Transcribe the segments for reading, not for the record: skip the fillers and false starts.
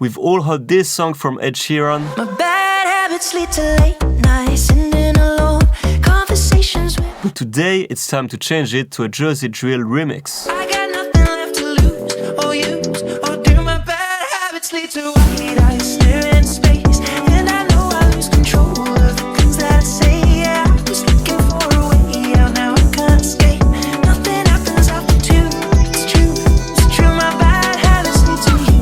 We've all heard this song from Ed Sheeran. My bad habits lead to late nights, sitting alone, conversations with. But today it's time to change it to a Jersey drill remix. I got nothing left to lose or use, or do my bad habits lead to white eyes staring in space? And I know I lose control of the things that I say. Yeah, I was looking for a way out, now I can't escape. Nothing happens after two. It's true, my bad habits lead to you.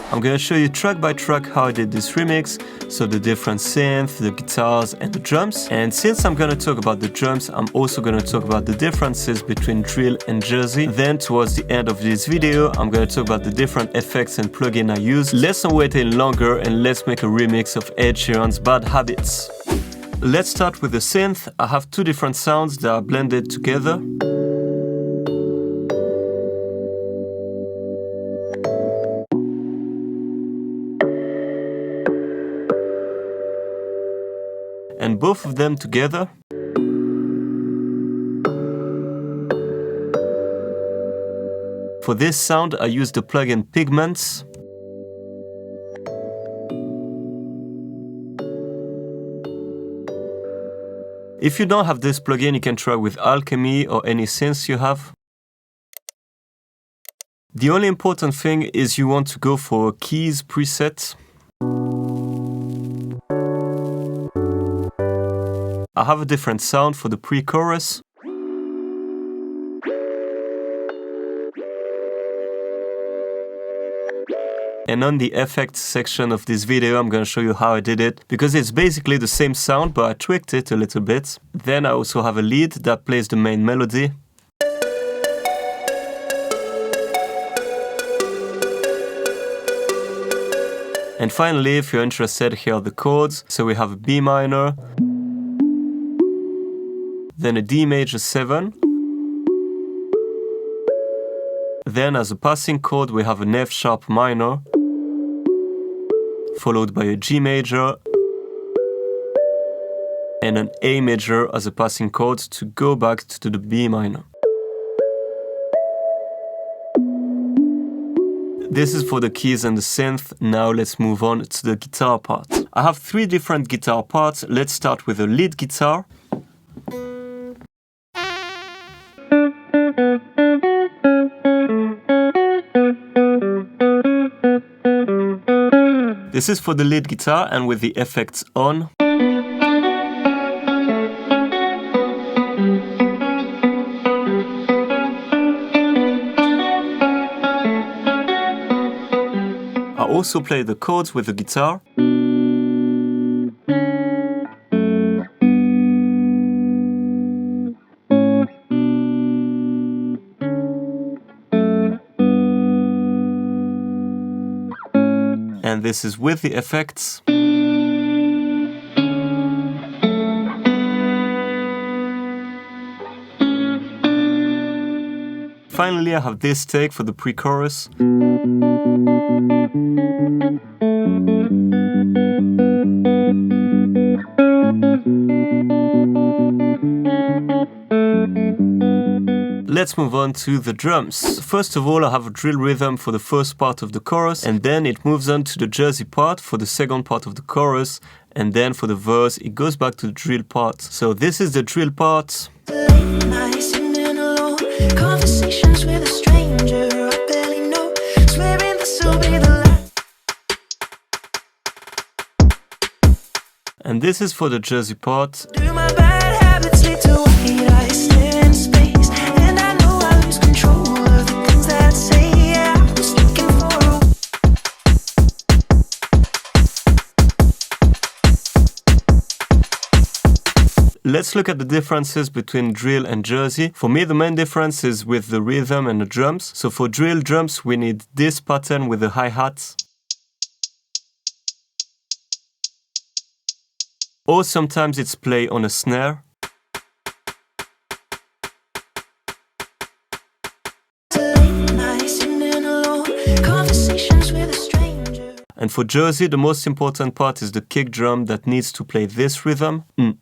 I'm gonna show you track by track how I did this remix, so the different synths, the guitars and the drums. And since I'm gonna talk about the drums, I'm also gonna talk about the differences between drill and Jersey. Then towards the end of this video, I'm gonna talk about the different effects and plugins I use. Let's not wait any longer and let's make a remix of Ed Sheeran's Bad Habits. Let's start with the synth. I have two different sounds that are blended together. And both of them together. For this sound, I use the plugin Pigments. If you don't have this plugin, you can try with Alchemy or any synths you have. The only important thing is you want to go for a keys preset. I have a different sound for the pre-chorus. And on the effects section of this video, I'm gonna show you how I did it, because it's basically the same sound, but I tweaked it a little bit. Then I also have a lead that plays the main melody. And finally, if you're interested, here are the chords. So we have a B minor, then a D major 7. Then as a passing chord we have an F sharp minor, followed by a G major and an A major as a passing chord to go back to the B minor. This is for the keys and the synth. Now let's move on to the guitar part. I have three different guitar parts. Let's start with the lead guitar. This is for the lead guitar and with the effects on. I also play the chords with the guitar. And this is with the effects. Finally, I have this take for the pre-chorus. Let's move on to the drums. First of all, I have a drill rhythm for the first part of the chorus, and then it moves on to the Jersey part for the second part of the chorus, and then for the verse it goes back to the drill part. So this is the drill part. Late nights, sitting alone, conversations with a stranger I barely know, swearing this will be the last. And this is for the Jersey part. Do my bad habits lead to white eyes staring in space? And I know I lose control of the things that I say. Yeah, I was looking for a. Let's look at the differences between drill and Jersey. For me, the main difference is with the rhythm and the drums. So for drill drums, we need this pattern with the hi-hats. Or sometimes it's played on a snare. And for Jersey, the most important part is the kick drum that needs to play this rhythm. Do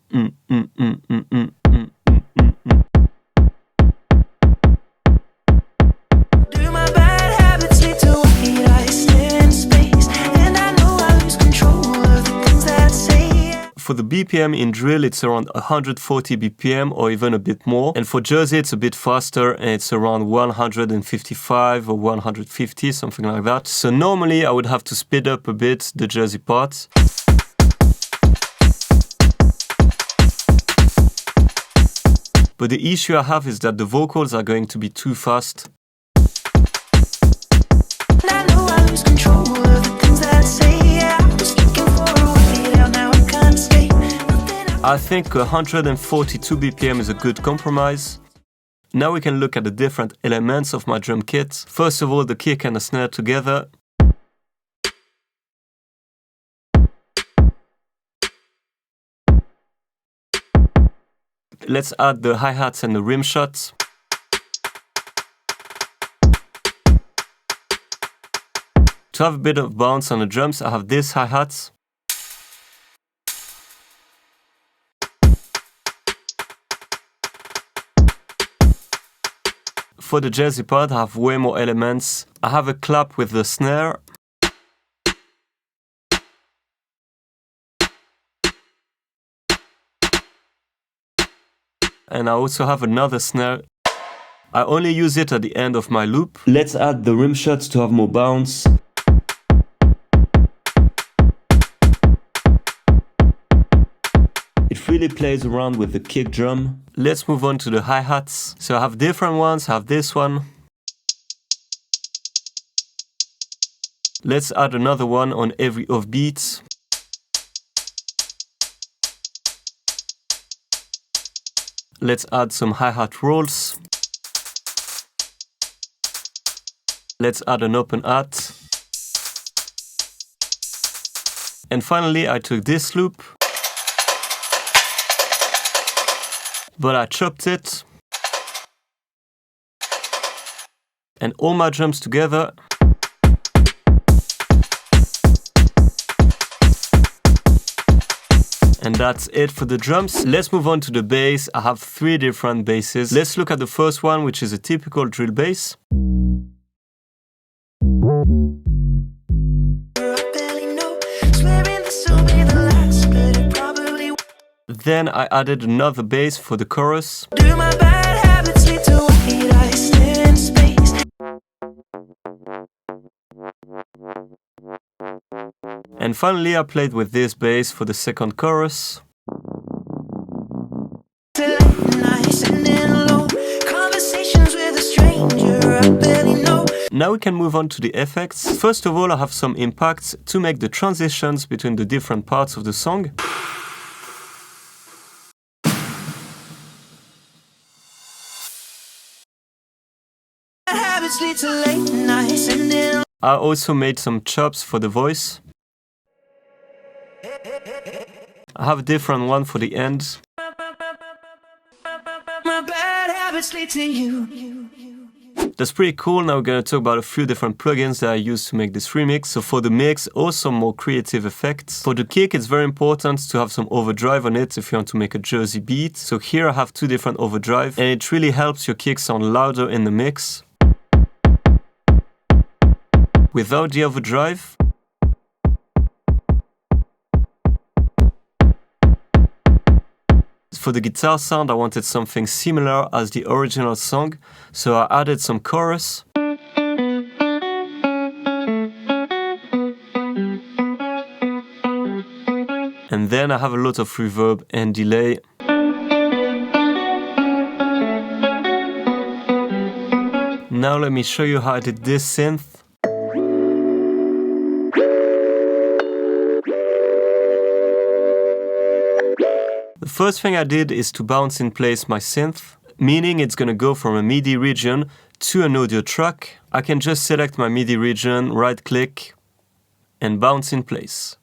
my bad habits lead to For the BPM in drill, it's around 140 BPM or even a bit more. And for Jersey, it's a bit faster and it's around 155 or 150, something like that. So normally I would have to speed up a bit the Jersey part. But the issue I have is that the vocals are going to be too fast. I think 142 BPM is a good compromise. Now we can look at the different elements of my drum kit. First of all, the kick and the snare together. Let's add the hi-hats and the rim shots. To have a bit of bounce on the drums, I have these hi-hats. For the Jersey part, I have way more elements. I have a clap with the snare. And I also have another snare. I only use it at the end of my loop. Let's add the rim shots to have more bounce. It really plays around with the kick drum. Let's move on to the hi-hats. So I have different ones, I have this one. Let's add another one on every offbeat. Let's add some hi-hat rolls. Let's add an open hat. And finally, I took this loop, but I chopped it. And all my drums together. And that's it for the drums. Let's move on to the bass. I have 3 different basses. Let's look at the first one, which is a typical drill bass. Then I added another bass for the chorus. And finally I played with this bass for the second chorus. Now we can move on to the effects. First of all, I have some impacts to make the transitions between the different parts of the song. I also made some chops for the voice. I have a different one for the end. That's pretty cool. Now we're going to talk about a few different plugins that I use to make this remix. So for the mix, also more creative effects. For the kick, it's very important to have some overdrive on it if you want to make a Jersey beat. So here I have 2 different overdrive, and it really helps your kick sound louder in the mix. Without the overdrive, for the guitar sound, I wanted something similar as the original song, so I added some chorus. And then I have a lot of reverb and delay. Now let me show you how I did this synth. The first thing I did is to bounce in place my synth, meaning it's going to go from a MIDI region to an audio track. I can just select my MIDI region, right click, and bounce in place.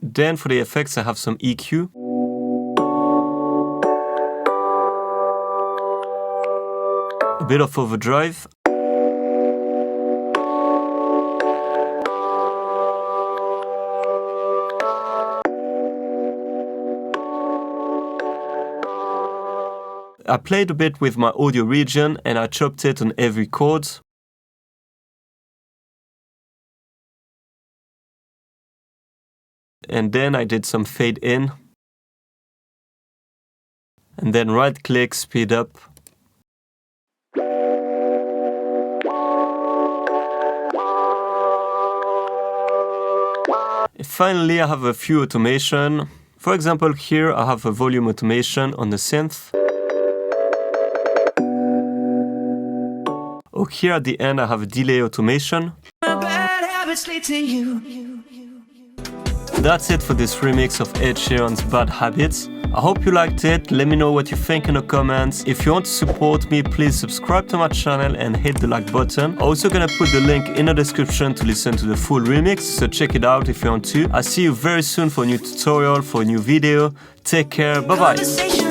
Then for the effects I have some EQ. A bit of overdrive. I played a bit with my audio region and I chopped it on every chord. and then I did some fade in. And then right click, speed up. And finally, I have a few automation. For example, here I have a volume automation on the synth. Or here at the end, I have a delay automation. My bad habits lead to you. That's it for this remix of Ed Sheeran's Bad Habits. I hope you liked it. Let me know what you think in the comments. If you want to support me, please subscribe to my channel and hit the like button. I'm also gonna put the link in the description to listen to the full remix, so check it out if you want to. I'll see you very soon for a new tutorial, for a new video. Take care, bye bye.